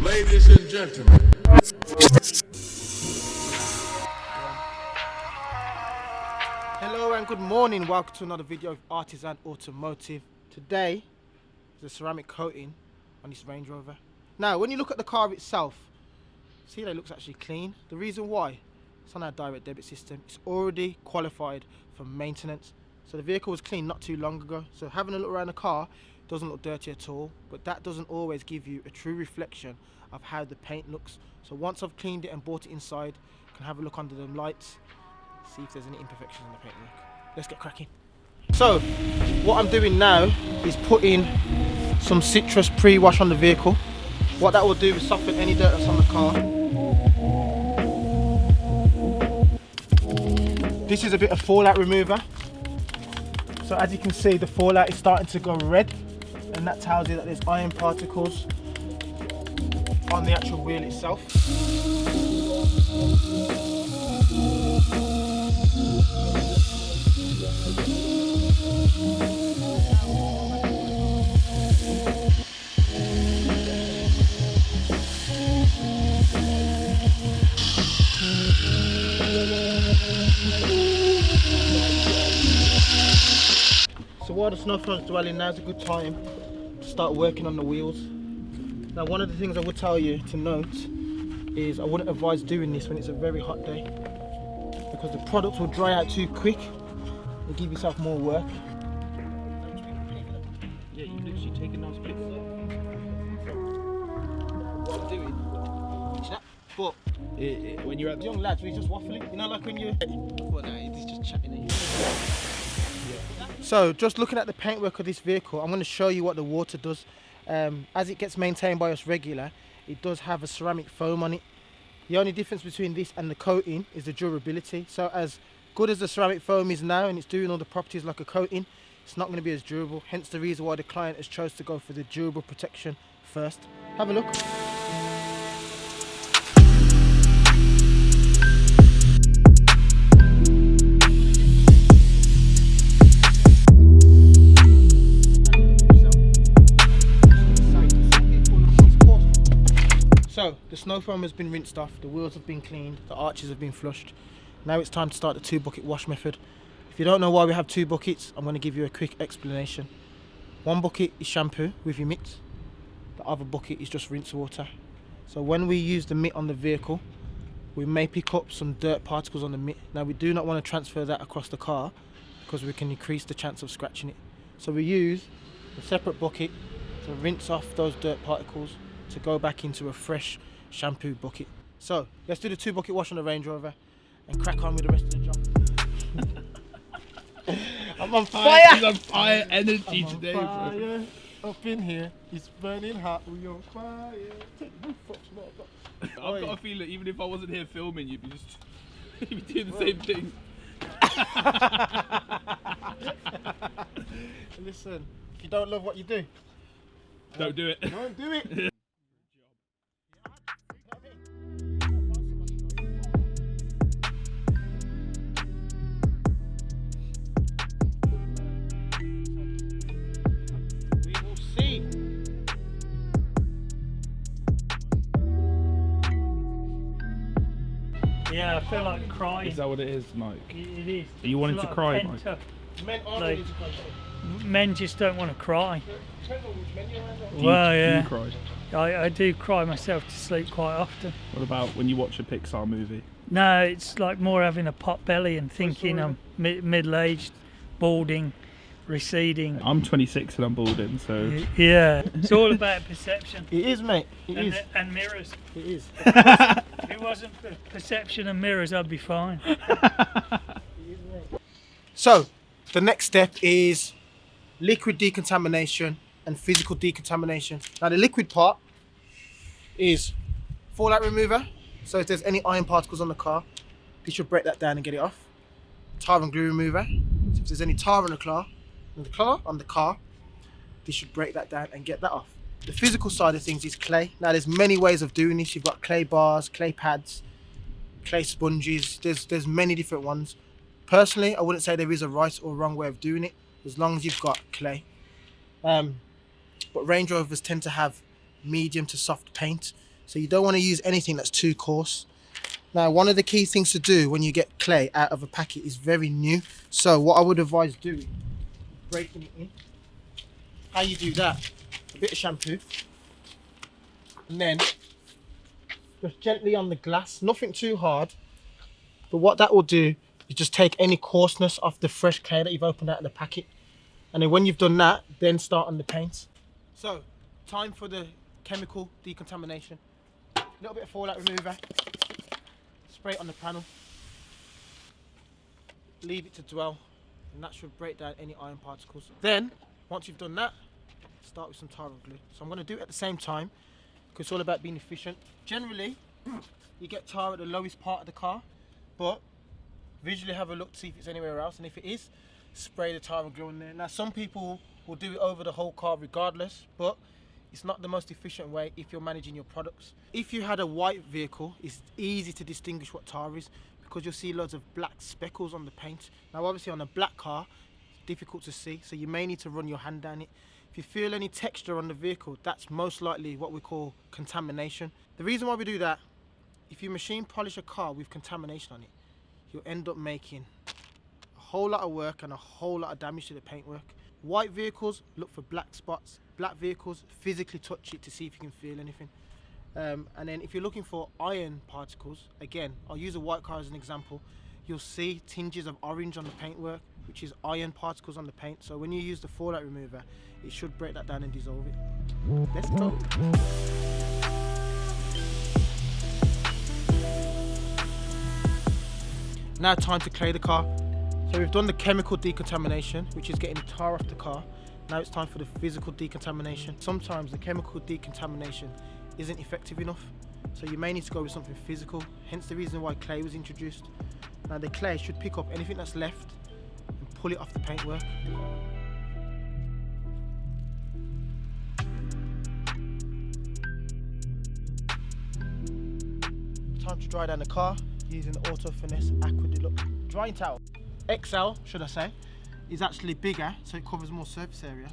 Ladies and gentlemen. Hello and good morning. Welcome to another video of Artisan Automotive. Today is a ceramic coating on this Range Rover. Now, when you look at the car itself, see that it looks actually clean. The reason why, it's on our direct debit system. It's already qualified for maintenance. So the vehicle was cleaned not too long ago. So having a look around the car, doesn't look dirty at all, but that doesn't always give you a true reflection of how the paint looks. So once I've cleaned it and brought it inside, you can have a look under them lights, see if there's any imperfections in the paintwork. Let's get cracking. So what I'm doing now is putting some citrus pre-wash on the vehicle. What that will do is soften any dirt that's on the car. This is a bit of fallout remover. So as you can see, the fallout is starting to go red, and that tells you that there's iron particles on the actual wheel itself. So while the snowfall is dwelling, now's a good time to start working on the wheels. Now, one of the things I would tell you to note is I wouldn't advise doing this when it's a very hot day, because the products will dry out too quick and give yourself more work. Yeah, you've literally taken those bits. What I'm doing, but when you're at young lads, we're just waffling, you know, like when you... well, no, it's just chatting at you. So just looking at the paintwork of this vehicle, I'm going to show you what the water does. As it gets maintained by us regular, it does have a ceramic foam on it. The only difference between this and the coating is the durability. So as good as the ceramic foam is now, and it's doing all the properties like a coating, it's not going to be as durable. Hence the reason why the client has chose to go for the durable protection first. Have a look. So the snow foam has been rinsed off, the wheels have been cleaned, the arches have been flushed. Now it's time to start the 2-bucket wash method. If you don't know why we have 2 buckets, I'm going to give you a quick explanation. 1 bucket is shampoo with your mitt, the other bucket is just rinse water. So when we use the mitt on the vehicle, we may pick up some dirt particles on the mitt. Now we do not want to transfer that across the car because we can increase the chance of scratching it. So we use a separate bucket to rinse off those dirt particles to go back into a fresh shampoo bucket. So let's do the 2-bucket wash on the Range Rover and crack on with the rest of the job. I'm on fire! He's on fire energy I'm today, on bro. fire. Up in here, it's burning hot, we on fire. I've got a feeling even if I wasn't here filming, you'd be doing the same thing. Listen, if you don't love what you do, Don't do it. don't do it. We will see. Yeah, I feel like crying. Is that what it is, Mike? It is. Are you wanting It's to like cry, pent Mike? up. Men are Like- ready to cry. Men just don't want to cry. Depends on which men you're around. Well, Do yeah. you cry? I do cry myself to sleep quite often. What about when you watch a Pixar movie? No, it's like more having a pot belly and thinking I'm middle-aged, balding, receding. I'm 26 and I'm balding, so Yeah, it's all about perception It is, mate. It is. and mirrors. It is. If it wasn't for perception and mirrors, I'd be fine. So, the next step is liquid decontamination and physical decontamination. Now, the liquid part is fallout remover. So if there's any iron particles on the car, you should break that down and get it off. Tar and glue remover. So if there's any tar on the car, you should break that down and get that off. The physical side of things is clay. Now, there's many ways of doing this. You've got clay bars, clay pads, clay sponges. There's many different ones. Personally, I wouldn't say there is a right or wrong way of doing it, as long as you've got clay. But Range Rovers tend to have medium to soft paint. So you don't want to use anything that's too coarse. Now, one of the key things to do when you get clay out of a packet is very new. So what I would advise doing, breaking it in. How you do that, a bit of shampoo, and then just gently on the glass, nothing too hard. But what that will do is just take any coarseness off the fresh clay that you've opened out of the packet. And then when you've done that, then start on the paints. So, time for the chemical decontamination. A little bit of fallout remover. Spray it on the panel. Leave it to dwell, and that should break down any iron particles. Then, once you've done that, start with some tar and glue. So I'm going to do it at the same time, because it's all about being efficient. Generally, you get tar at the lowest part of the car, but visually have a look to see if it's anywhere else, and if it is, spray the tar and glue in there. Now, some people will do it over the whole car regardless, but it's not the most efficient way if you're managing your products. If you had a white vehicle, it's easy to distinguish what tar is, because you'll see loads of black speckles on the paint. Now, obviously on a black car, it's difficult to see, so you may need to run your hand down it. If you feel any texture on the vehicle, that's most likely what we call contamination. The reason why we do that, if you machine polish a car with contamination on it, you'll end up making a whole lot of work and a whole lot of damage to the paintwork. White vehicles, look for black spots. Black vehicles, physically touch it to see if you can feel anything. And then if you're looking for iron particles, again, I'll use a white car as an example. You'll see tinges of orange on the paintwork, which is iron particles on the paint. So when you use the fallout remover, it should break that down and dissolve it. Let's go. Now time to clay the car. So we've done the chemical decontamination, which is getting the tar off the car. Now it's time for the physical decontamination. Sometimes the chemical decontamination isn't effective enough, so you may need to go with something physical, hence the reason why clay was introduced. Now the clay should pick up anything that's left and pull it off the paintwork. Time to dry down the car using the Auto Finesse Aqua Deluxe drying towel. XL, should I say, is actually bigger, so it covers more surface area,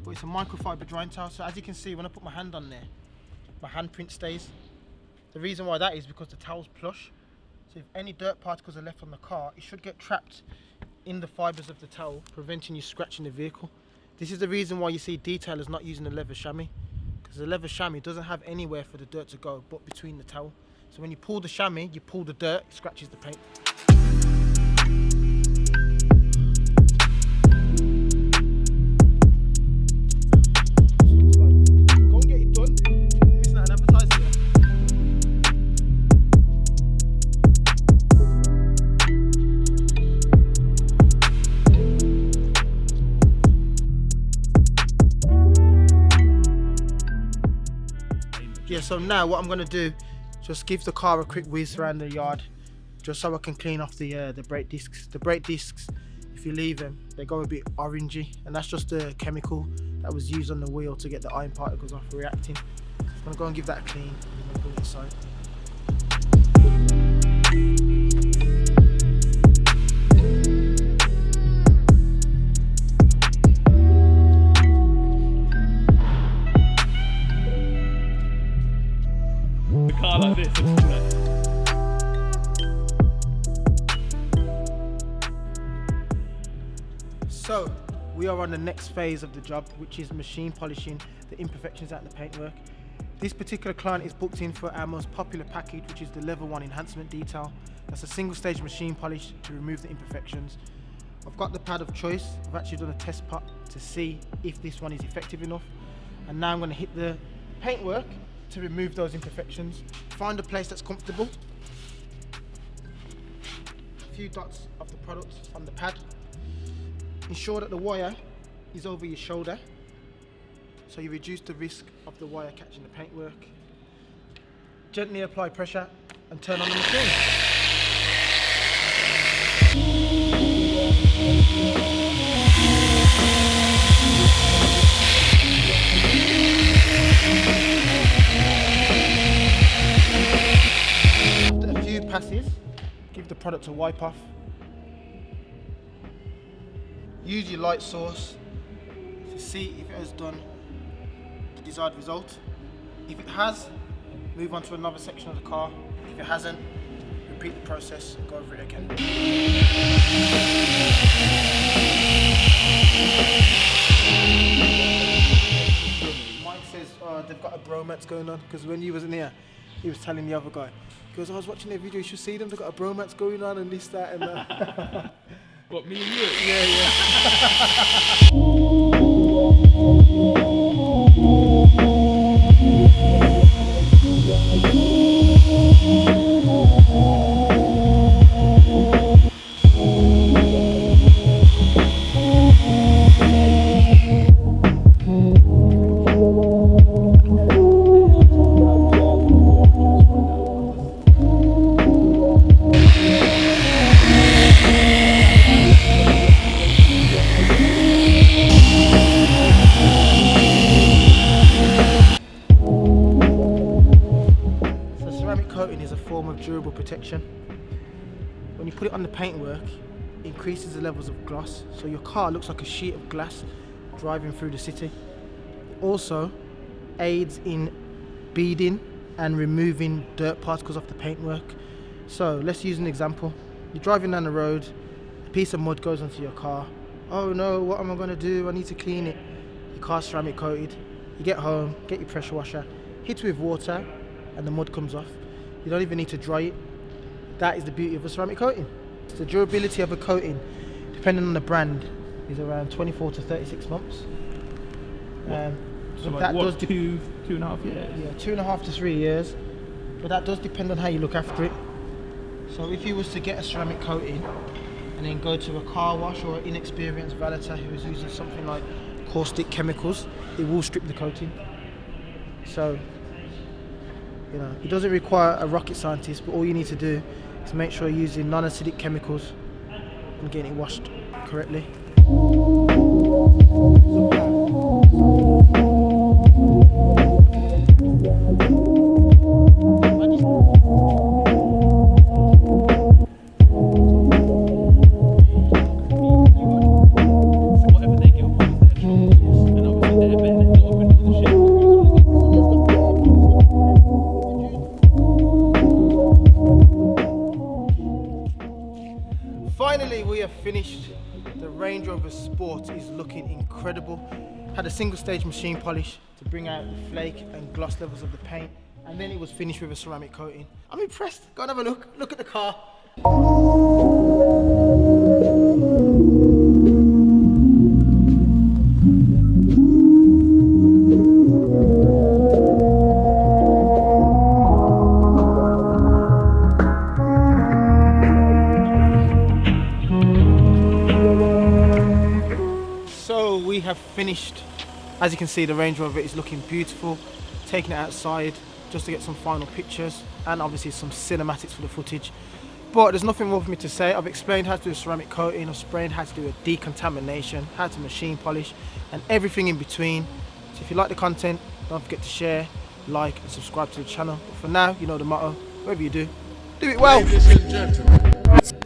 but it's a microfiber drying towel. So as you can see, when I put my hand on there, my handprint stays. The reason why that is because the towel's plush, so if any dirt particles are left on the car, it should get trapped in the fibers of the towel, preventing you scratching the vehicle. This is the reason why you see detailers not using a leather chamois, because the leather chamois doesn't have anywhere for the dirt to go but between the towel. So when you pull the chamois, you pull the dirt, it scratches the paint. Yeah, so now what I'm going to do, just give the car a quick whiz around the yard, just so I can clean off the brake discs. The brake discs, if you leave them, they go a bit orangey, and that's just the chemical that was used on the wheel to get the iron particles off reacting. So I'm going to go and give that a clean, and I'm going to put it aside. Car like this, isn't it? So we are on the next phase of the job, which is machine polishing the imperfections out in the paintwork. This particular client is booked in for our most popular package, which is the level 1 enhancement detail. That's a single stage machine polish to remove the imperfections. I've got the pad of choice. I've actually done a test pot to see if this one is effective enough, and now I'm going to hit the paintwork to remove those imperfections. Find a place that's comfortable. A few dots of the product on the pad. Ensure that the wire is over your shoulder, so you reduce the risk of the wire catching the paintwork. Gently apply pressure and turn on the machine. Passes, give the product a wipe off. Use your light source to see if it has done the desired result. If it has, move on to another section of the car. If it hasn't, repeat the process, go over it again. Mike says they've got a bromance going on, because when you wasn't here, he was telling the other guy, he goes, I was watching their video, you should see them, they've got a bromance going on and this, that and that. What, me and you? Coating is a form of durable protection. When you put it on the paintwork, it increases the levels of gloss, so your car looks like a sheet of glass driving through the city. It also aids in beading and removing dirt particles off the paintwork. So let's use an example. You're driving down the road, a piece of mud goes onto your car. Oh no, what am I going to do? I need to clean it. Your car's ceramic coated. You get home, get your pressure washer, hit it with water, and the mud comes off. You don't even need to dry it. That is the beauty of a ceramic coating. The durability of a coating, depending on the brand, is around 24 to 36 months. So that does 2.5 years? Yeah, 2.5 to 3 years. But that does depend on how you look after it. So if you was to get a ceramic coating and then go to a car wash or an inexperienced valeter who is using something like caustic chemicals, it will strip the coating. So, you know, it doesn't require a rocket scientist, but all you need to do is make sure you're using non-acidic chemicals and getting it washed correctly. Finally, we have finished. The Range Rover Sport is looking incredible. Had a single stage machine polish to bring out the flake and gloss levels of the paint, and then it was finished with a ceramic coating. I'm impressed. Go and have a look. Look at the car. We have finished. As you can see, the Range Rover is looking beautiful. Taking it outside just to get some final pictures and obviously some cinematics for the footage. But there's nothing more for me to say. I've explained how to do a ceramic coating, I've explained how to do a decontamination, how to machine polish, and everything in between. So if you like the content, don't forget to share, like and subscribe to the channel. But for now, you know the motto, whatever you do, do it well. Ladies and gentlemen.